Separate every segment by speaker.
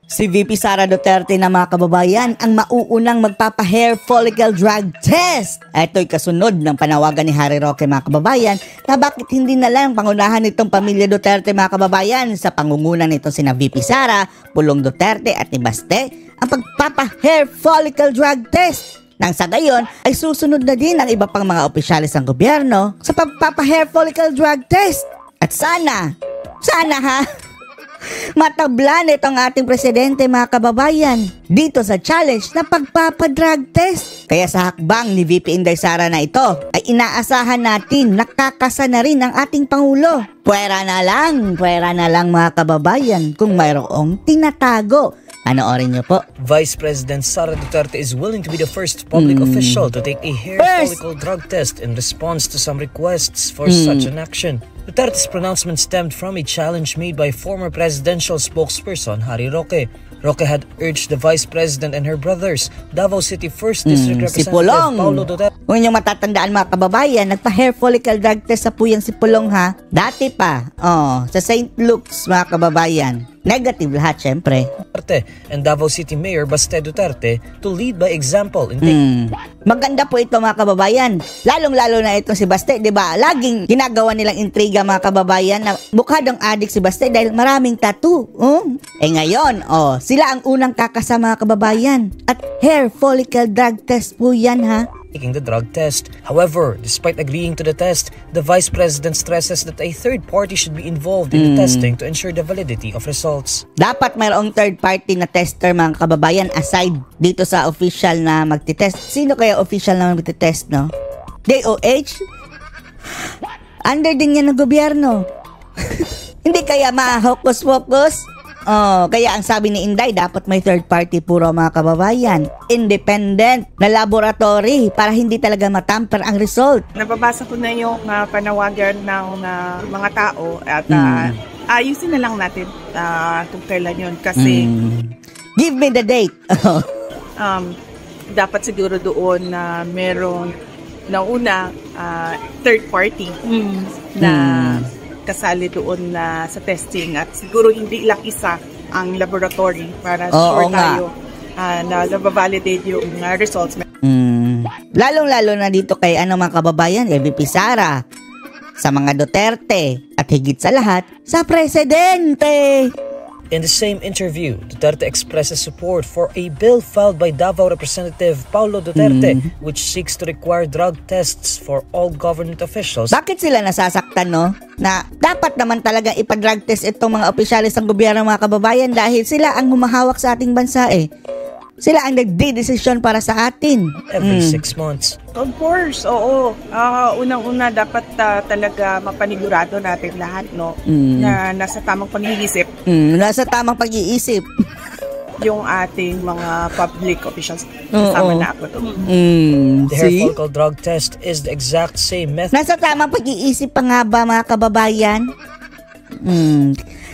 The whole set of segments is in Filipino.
Speaker 1: Si VP Sara Duterte na mga kababayan ang mauunang magpapa-hair follicle drug test. Ito'y kasunod ng panawagan ni Harry Roque mga kababayan na bakit hindi na lang pangunahan nitong pamilya Duterte mga kababayan sa pangungunan nito sina VP Sara, Pulong Duterte at ni Baste ang pagpapa-hair follicle drug test. Nang sa gayon ay susunod na din ang iba pang mga opisyalis ng gobyerno sa pagpapa-hair follicle drug test. At sana ha, matablan itong ating presidente mga kababayan dito sa challenge na pagpapadrug test. Kaya sa hakbang ni VP Inday Sara na ito ay inaasahan natin nakakasa na rin ang ating Pangulo. Pwera na lang mga kababayan kung mayroong tinatago. Panoorin niyo po.
Speaker 2: Vice President Sara Duterte is willing to be the first public official to take a hair follicle drug test in response to some requests for such an action. Duterte's pronouncement stemmed from a challenge made by former presidential spokesperson Harry Roque. Roque had urged the Vice President and her brothers, Davao City 1st District
Speaker 1: Si
Speaker 2: Representative
Speaker 1: Pulong.
Speaker 2: Paulo Duterte.
Speaker 1: Kung inyong matatandaan mga kababayan, nagpa-hair follicle drug test sa puyang si Pulong ha. Dati pa, sa St. Luke's mga kababayan. Negative lahat syempre.
Speaker 2: And Davao City Mayor Baste Duterte to lead by example in taking
Speaker 1: Maganda po ito mga kababayan. Lalong-lalo na ito si Baste, 'di ba? Laging ginagawa nilang intriga mga kababayan na mukha daw addict si Baste dahil maraming tattoo. Ngayon, sila ang unang kakasama mga kababayan. At hair follicle drug test po 'yan ha.
Speaker 2: the drug test. However, despite agreeing to the test, the Vice President stresses that a third party should be involved in the testing to ensure the validity of results.
Speaker 1: Dapat mayroong third party na tester mga kababayan aside dito sa official na magtitest. Sino kaya official na magtitest, no? DOH? Under din yan ng gobyerno. Hindi kaya ma-hocus-pocus? Kaya ang sabi ni Inday, dapat may third party puro mga kababayan. Independent na laboratory para hindi talaga matamper ang result.
Speaker 3: Nababasa ko na yung panawagan ng mga tao at ayusin na lang natin kung kailan yun kasi
Speaker 1: give me the date.
Speaker 3: Dapat siguro doon na merong nauna third party na kasali doon sa testing at siguro hindi lang isa ang laboratory para sure tayo na nababalidate yung results.
Speaker 1: Lalong-lalo na dito kay mga kababayan, VP Sara, sa mga Duterte at higit sa lahat, sa presidente.
Speaker 2: In the same interview, Duterte expresses support for a bill filed by Davao Representative Paulo Duterte which seeks to require drug tests for all government officials.
Speaker 1: Bakit sila nasasaktan, no? Na dapat naman talaga ipa-drug test itong mga opisyalis ng gobyerno mga kababayan dahil sila ang humahawak sa ating bansa Sila ang nagde-desisyon para sa atin.
Speaker 2: Every 6 months.
Speaker 3: Of course, oo. Unang-una dapat talaga mapanigurado natin lahat, no? Na nasa tamang pag-iisip.
Speaker 1: Nasa tamang pag-iisip.
Speaker 3: Yung ating mga public officials. Kasama na ako to.
Speaker 2: The hair follicle drug test is the exact same method.
Speaker 1: Nasa tamang pag-iisip pa nga ba mga kababayan?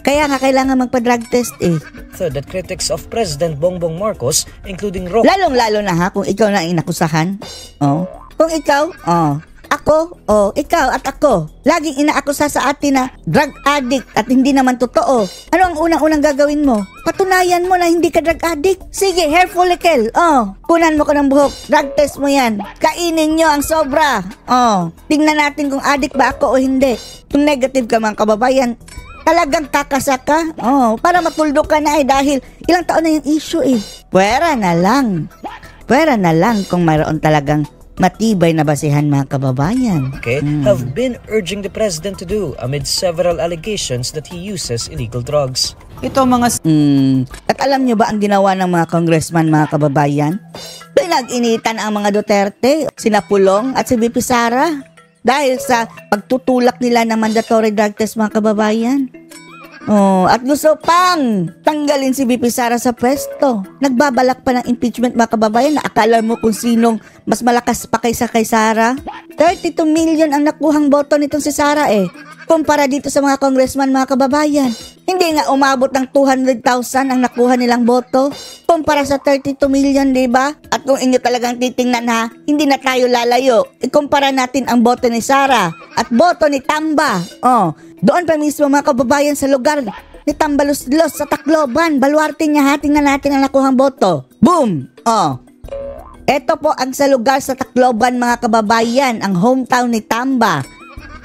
Speaker 1: Kaya nga kailangan magpa-drug test
Speaker 2: That critics of President Bongbong Marcos, including Roque.
Speaker 1: Lalong-lalo na ha, kung ikaw na ang inakusahan. Kung ikaw, ako, ikaw at ako, laging inaakusa sa atin na drug addict at hindi naman totoo. Ano ang unang-unang gagawin mo? Patunayan mo na hindi ka drug addict. Sige, hair follicle. Kunan mo ko ng buhok. Drug test mo yan. Kainin nyo ang sobra. Tingnan natin kung addict ba ako o hindi. Kung negative ka mga kababayan, talagang kakasa ka. Para matuldo ka na dahil ilang taon na yung issue Pwera na lang kung mayroon talagang matibay na basihan mga kababayan.
Speaker 2: Have been urging the president to do amid several allegations that he uses illegal drugs.
Speaker 1: Ito mga At alam nyo ba ang ginawa ng mga congressman mga kababayan? Pinag-initan ang mga Duterte, sina Pulong at si VP Sara dahil sa pagtutulak nila ng mandatory drug test mga kababayan. At gusto pang tanggalin si VP Sara sa pwesto. Nagbabalak pa ng impeachment mga kababayan na akala mo kung sinong mas malakas pa kay Sara. 32 million ang nakuhang boto nitong si Sara kumpara dito sa mga congressman mga kababayan. Hindi nga umabot ng 200,000 ang nakuha nilang boto kumpara sa 32 million, di ba? At kung inyo talagang titingnan ha, hindi na tayo lalayo. Ikumpara natin ang boto ni Sara at boto ni Tamba. Doon pa mismo mga kababayan sa lugar ni Tambaluslos sa Tacloban. Baluarte niya ha. Tingnan natin ang nakuhang boto. Boom! Oh. Ito po ang sa lugar sa Tacloban mga kababayan, ang hometown ni Tamba.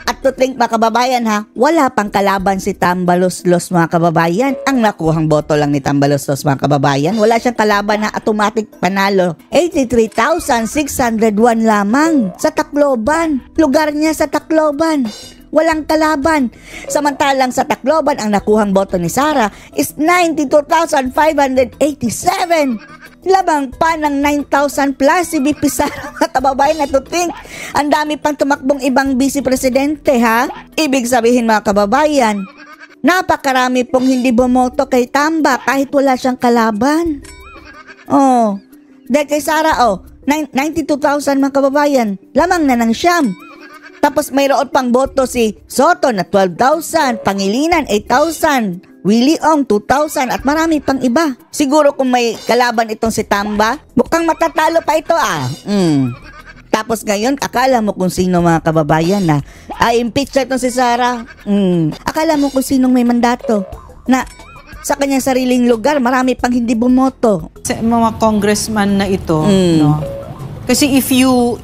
Speaker 1: At to think mga kababayan ha, wala pang kalaban si Tambaluslos mga kababayan. Ang nakuhang boto lang ni Tambaluslos mga kababayan. Wala siyang kalaban na automatic panalo. 83,601 lamang sa Tacloban. Lugar niya sa Tacloban. Walang kalaban. Samantalang sa Tacloban, ang nakuhang boto ni Sara is 92,587. Labang pa ng 9,000 plus si VP Sara mga kababayan na to think. Ang dami pang tumakbong ibang vice presidente ha. Ibig sabihin mga kababayan, napakarami pong hindi bumoto kay Tamba kahit wala siyang kalaban. Oh, dahil kay Sara 92,000 mga kababayan, lamang na ng siyam. Tapos mayroon pang boto si Soto na 12,000, Pangilinan 8,000, Willie Ong 2,000 at marami pang iba. Siguro kung may kalaban itong si Tamba, mukhang matatalo pa ito Tapos ngayon, akala mo kung sino mga kababayan na impeach na itong si Sara. Akala mo kung sinong may mandato na sa kanyang sariling lugar, marami pang hindi bumoto.
Speaker 4: Sa mga congressman na ito, no? Kasi if you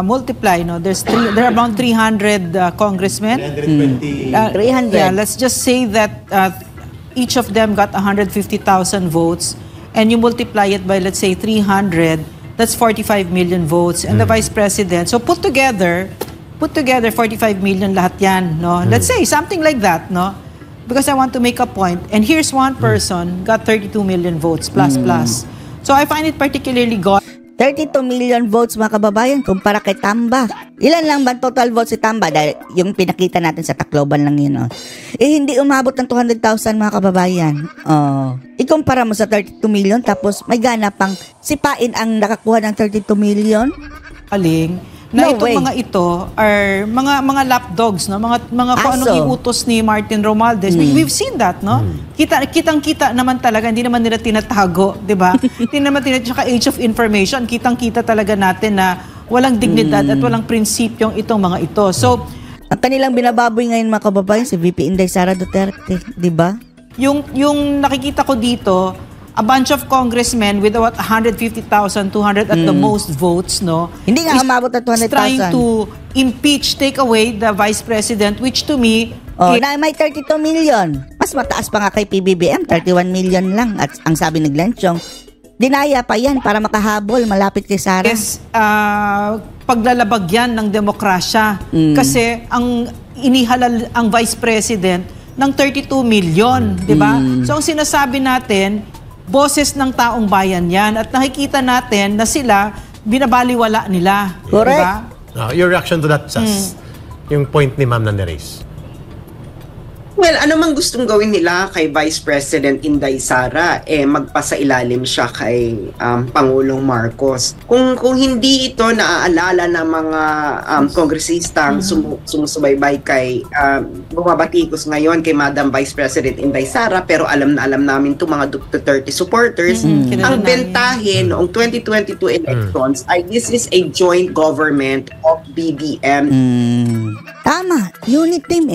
Speaker 4: multiply, no, there are around 300 congressmen.
Speaker 5: 320.
Speaker 1: 300.
Speaker 4: Yeah, let's just say that each of them got 150,000 votes, and you multiply it by, let's say, 300, that's 45 million votes. And the vice president, so put together 45 million lahat yan, no? Let's say something like that, no? Because I want to make a point. And here's one person got 32 million votes plus. So I find it particularly
Speaker 1: 32 million votes mga kababayan kumpara kay Tamba. Ilan lang ba total votes si Tamba? Dahil yung pinakita natin sa Tacloban lang yun. Hindi umabot ng 200,000 mga kababayan. Ikumpara mo sa 32 million tapos may gana pang sipain ang nakakuha ng 32 million.
Speaker 4: aling na
Speaker 1: No
Speaker 4: itong
Speaker 1: way.
Speaker 4: mga ito are mga lapdogs, no? Mga kung anong iutos ni Martin Romualdez. We've seen that, no? Kitang-kita naman talaga, hindi naman nila tinatago, 'di ba? Hindi naman tsaka age of information, kitang-kita talaga natin na walang dignidad at walang prinsipyong itong mga ito. So,
Speaker 1: ang kanilang binababoy ngayon mga kababayan si VP Inday Sara Duterte, 'di ba?
Speaker 4: yung nakikita ko dito, a bunch of congressmen with about 150,000, 200 at the most votes, no?
Speaker 1: Hindi nga umabot na 200,000.
Speaker 4: Is trying to impeach, take away the vice president, which to me,
Speaker 1: Na may 32 million. Mas mataas pa nga kay PBBM, 31 million lang. At ang sabi ni Glenn Chong, dinaya pa yan para makahabol malapit kay Sara.
Speaker 4: is paglalabag yan ng demokrasya. Kasi ang inihalal ang vice president ng 32 million, di ba? So ang sinasabi natin, boses ng taong bayan yan at nakikita natin na sila binabaliwala nila.
Speaker 1: Correct.
Speaker 4: Diba?
Speaker 5: Your reaction to that, Sas? Yung point ni Ma'am Nanderes.
Speaker 6: Well, ano mang gustong gawin nila kay Vice President Inday Sara, magpasailalim siya kay Pangulong Marcos. Kung hindi ito naaalala ng mga kongresistang sumusubaybay kay bumabatikos ngayon kay Madam Vice President Inday Sara, pero alam na alam namin itong mga Duterte supporters, ang bentahe noong 2022 elections ay this is a joint government of BBM.
Speaker 1: Tama, unit team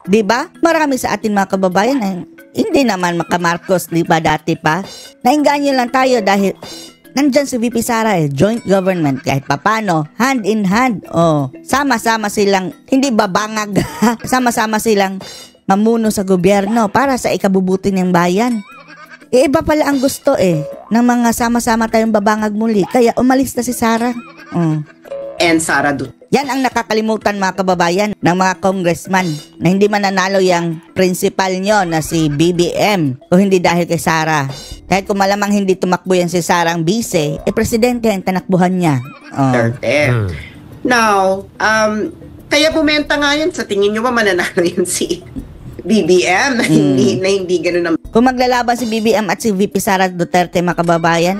Speaker 1: Diba? Marami sa atin mga kababayan hindi naman maka-Marcos, di ba dati pa? Nainganyo lang tayo dahil nandyan si VP Sara joint government kahit papano, hand in hand. Sama-sama silang, hindi babangag, sama-sama silang mamuno sa gobyerno para sa ikabubuti ng bayan. Iba pala ang gusto ng mga sama-sama tayong babangag muli, kaya umalis na si Sara.
Speaker 6: And Sara Duterte.
Speaker 1: Yan ang nakakalimutan mga kababayan ng mga congressman na hindi mananalo yung principal nyo na si BBM kung hindi dahil kay Sara. Dahil kung malamang hindi tumakbo yan si Sara ang bise, presidente ang tanakbuhan niya.
Speaker 6: Duterte. Now, kaya bumenta nga yan. Sa tingin nyo ba mananalo yun si BBM na hindi ganun naman?
Speaker 1: Kung maglalaban si BBM at si VP Sara Duterte mga kababayan,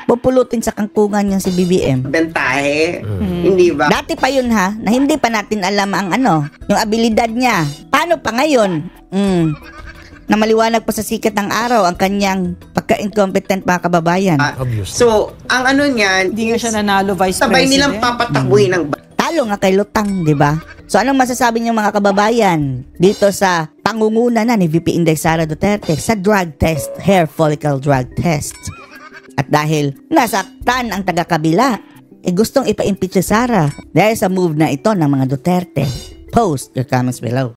Speaker 1: pupulutin sa kangkungan niya si BBM.
Speaker 6: Bentahe, hindi ba?
Speaker 1: Dati pa yun na hindi pa natin alam ang yung abilidad niya. Paano pa ngayon? Na maliwanag pa sa sikat ng araw ang kanyang pagka-incompetent mga kababayan.
Speaker 6: So, ang niyan,
Speaker 4: Hindi nga siya nanalo vice
Speaker 6: sabay
Speaker 4: president.
Speaker 6: nilang papatakbuhin ng
Speaker 1: Balo nga kay lutang, di ba? So anong masasabi niyo mga kababayan dito sa pangunguna na ni VP Inday Sara Duterte sa drug test, hair follicle drug test? At dahil nasaktan ang taga-kabila, gustong ipa-impeach si Sara dahil sa move na ito ng mga Duterte. Post your comments below.